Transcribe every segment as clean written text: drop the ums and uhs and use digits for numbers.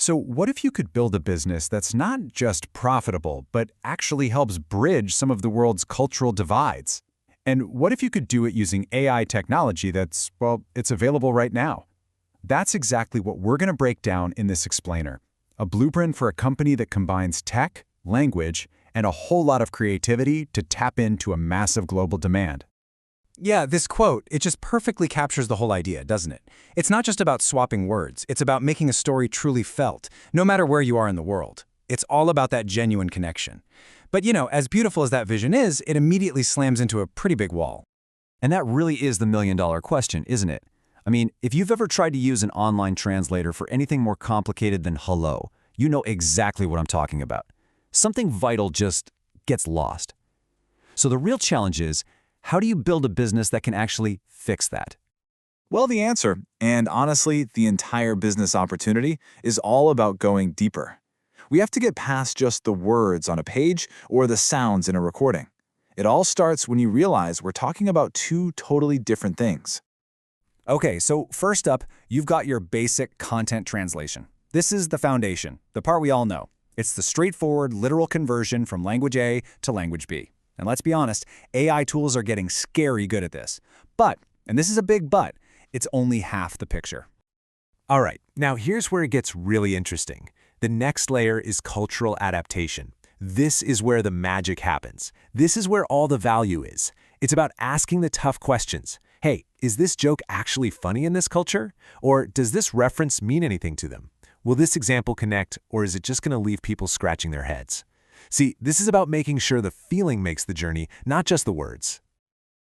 So what if you could build a business that's not just profitable, but actually helps bridge some of the world's cultural divides? And what if you could do it using AI technology that's, well, it's available right now? That's exactly what we're going to break down in this explainer. A blueprint for a company that combines tech, language, and a whole lot of creativity to tap into a massive global demand. Yeah, this quote, it just perfectly captures the whole idea, doesn't it? It's not just about swapping words, it's about making a story truly felt, no matter where you are in the world. It's all about that genuine connection. But as beautiful as that vision is, it immediately slams into a pretty big wall. And that really is the million-dollar question, isn't it? I mean, if you've ever tried to use an online translator for anything more complicated than hello, you know exactly what I'm talking about. Something vital just gets lost. So the real challenge is, how do you build a business that can actually fix that? Well, the answer, and honestly, the entire business opportunity, is all about going deeper. We have to get past just the words on a page or the sounds in a recording. It all starts when you realize we're talking about two totally different things. Okay, so first up, you've got your basic content translation. This is the foundation, the part we all know. It's the straightforward, literal conversion from language A to language B. And let's be honest, AI tools are getting scary good at this. But, and this is a big but, it's only half the picture. All right, now here's where it gets really interesting. The next layer is cultural adaptation. This is where the magic happens. This is where all the value is. It's about asking the tough questions. Hey, is this joke actually funny in this culture? Or does this reference mean anything to them? Will this example connect, or is it just going to leave people scratching their heads? See, this is about making sure the feeling makes the journey, not just the words.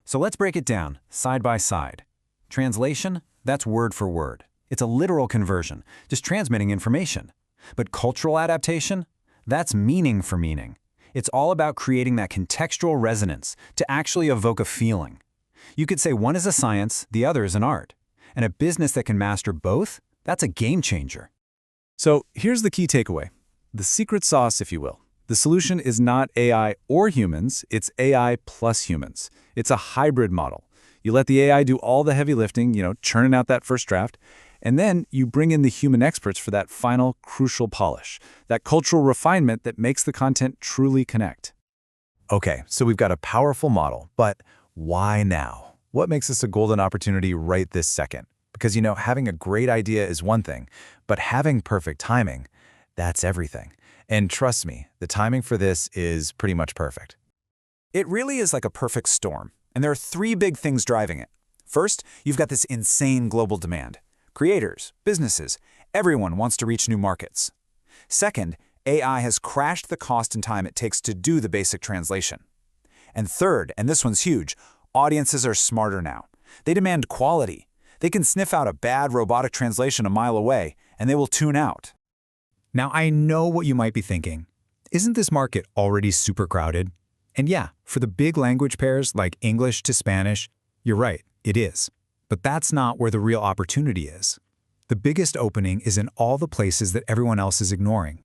So let's break it down, side by side. Translation, that's word for word. It's a literal conversion, just transmitting information. But cultural adaptation, that's meaning for meaning. It's all about creating that contextual resonance to actually evoke a feeling. You could say one is a science, the other is an art. And a business that can master both, that's a game changer. So here's the key takeaway, the secret sauce, if you will. The solution is not AI or humans, it's AI plus humans. It's a hybrid model. You let the AI do all the heavy lifting, churning out that first draft, and then you bring in the human experts for that final, crucial polish, that cultural refinement that makes the content truly connect. Okay, so we've got a powerful model, but why now? What makes this a golden opportunity right this second? Because, having a great idea is one thing, but having perfect timing, that's everything. And trust me, the timing for this is pretty much perfect. It really is like a perfect storm, and there are three big things driving it. First, you've got this insane global demand. Creators, businesses, everyone wants to reach new markets. Second, AI has crashed the cost and time it takes to do the basic translation. And third, and this one's huge, audiences are smarter now. They demand quality. They can sniff out a bad robotic translation a mile away, and they will tune out. Now, I know what you might be thinking. Isn't this market already super crowded? And yeah, for the big language pairs like English to Spanish, you're right, it is. But that's not where the real opportunity is. The biggest opening is in all the places that everyone else is ignoring.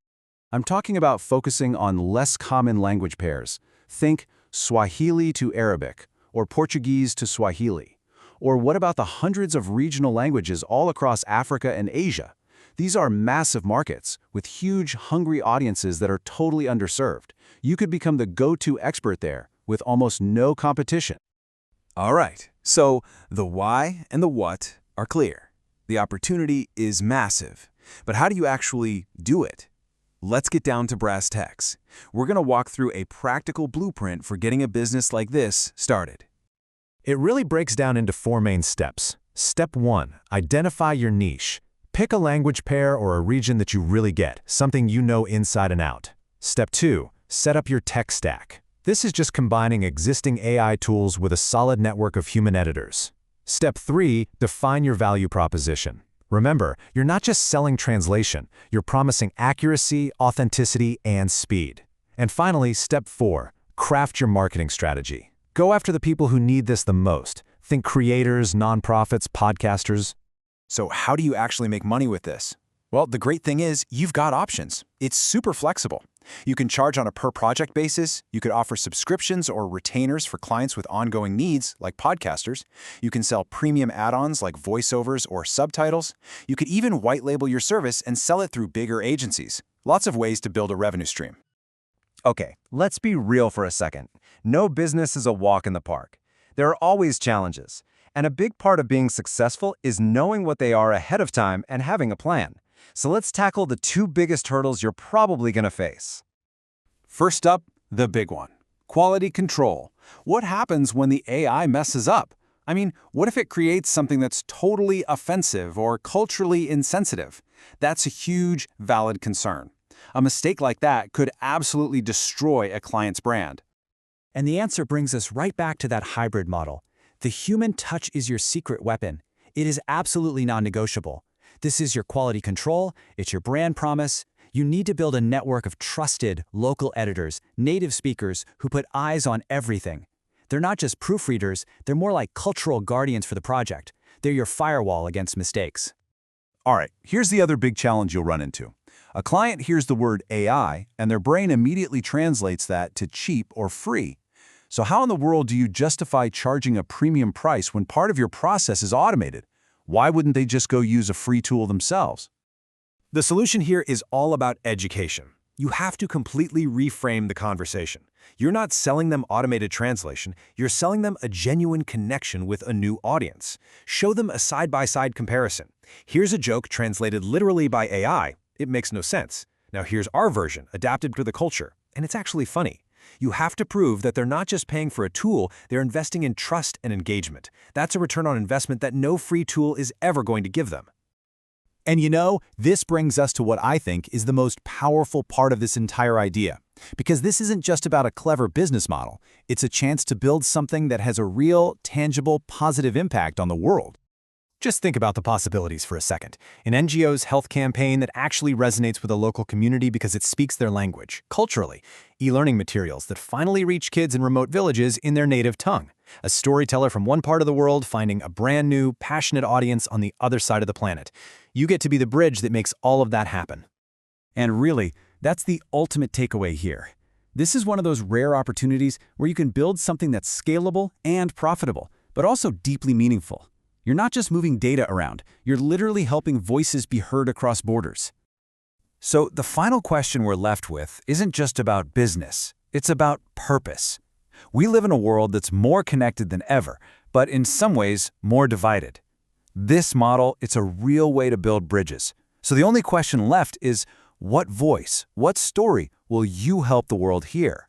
I'm talking about focusing on less common language pairs. Think Swahili to Arabic, or Portuguese to Swahili. Or what about the hundreds of regional languages all across Africa and Asia? These are massive markets with huge, hungry audiences that are totally underserved. You could become the go-to expert there with almost no competition. All right, so the why and the what are clear. The opportunity is massive, but how do you actually do it? Let's get down to brass tacks. We're going to walk through a practical blueprint for getting a business like this started. It really breaks down into 4 main steps. Step 1, identify your niche. Pick a language pair or a region that you really get, something you know inside and out. Step 2, set up your tech stack. This is just combining existing AI tools with a solid network of human editors. Step 3, define your value proposition. Remember, you're not just selling translation, you're promising accuracy, authenticity, and speed. And finally, step 4, craft your marketing strategy. Go after the people who need this the most. Think creators, nonprofits, podcasters. So how do you actually make money with this? Well, the great thing is you've got options. It's super flexible. You can charge on a per-project basis. You could offer subscriptions or retainers for clients with ongoing needs, like podcasters. You can sell premium add-ons like voiceovers or subtitles. You could even white label your service and sell it through bigger agencies. Lots of ways to build a revenue stream. Okay, let's be real for a second. No business is a walk in the park. There are always challenges. And a big part of being successful is knowing what they are ahead of time and having a plan. So let's tackle the two biggest hurdles you're probably going to face. First up, the big one. Quality control. What happens when the AI messes up? I mean, what if it creates something that's totally offensive or culturally insensitive? That's a huge, valid concern. A mistake like that could absolutely destroy a client's brand. And the answer brings us right back to that hybrid model. The human touch is your secret weapon. It is absolutely non-negotiable. This is your quality control, it's your brand promise. You need to build a network of trusted, local editors, native speakers who put eyes on everything. They're not just proofreaders, they're more like cultural guardians for the project. They're your firewall against mistakes. All right, here's the other big challenge you'll run into. A client hears the word AI, and their brain immediately translates that to cheap or free. So how in the world do you justify charging a premium price when part of your process is automated? Why wouldn't they just go use a free tool themselves? The solution here is all about education. You have to completely reframe the conversation. You're not selling them automated translation, you're selling them a genuine connection with a new audience. Show them a side-by-side comparison. Here's a joke translated literally by AI. It makes no sense. Now here's our version, adapted to the culture, and it's actually funny. You have to prove that they're not just paying for a tool, they're investing in trust and engagement. That's a return on investment that no free tool is ever going to give them. And you know, this brings us to what I think is the most powerful part of this entire idea. Because this isn't just about a clever business model. It's a chance to build something that has a real, tangible, positive impact on the world. Just think about the possibilities for a second. An NGO's health campaign that actually resonates with a local community because it speaks their language, culturally. E-learning materials that finally reach kids in remote villages in their native tongue. A storyteller from one part of the world finding a brand new, passionate audience on the other side of the planet. You get to be the bridge that makes all of that happen. And really, that's the ultimate takeaway here. This is one of those rare opportunities where you can build something that's scalable and profitable, but also deeply meaningful. You're not just moving data around, you're literally helping voices be heard across borders. So the final question we're left with isn't just about business, it's about purpose. We live in a world that's more connected than ever, but in some ways more divided. This model, it's a real way to build bridges. So the only question left is, what voice, what story will you help the world hear?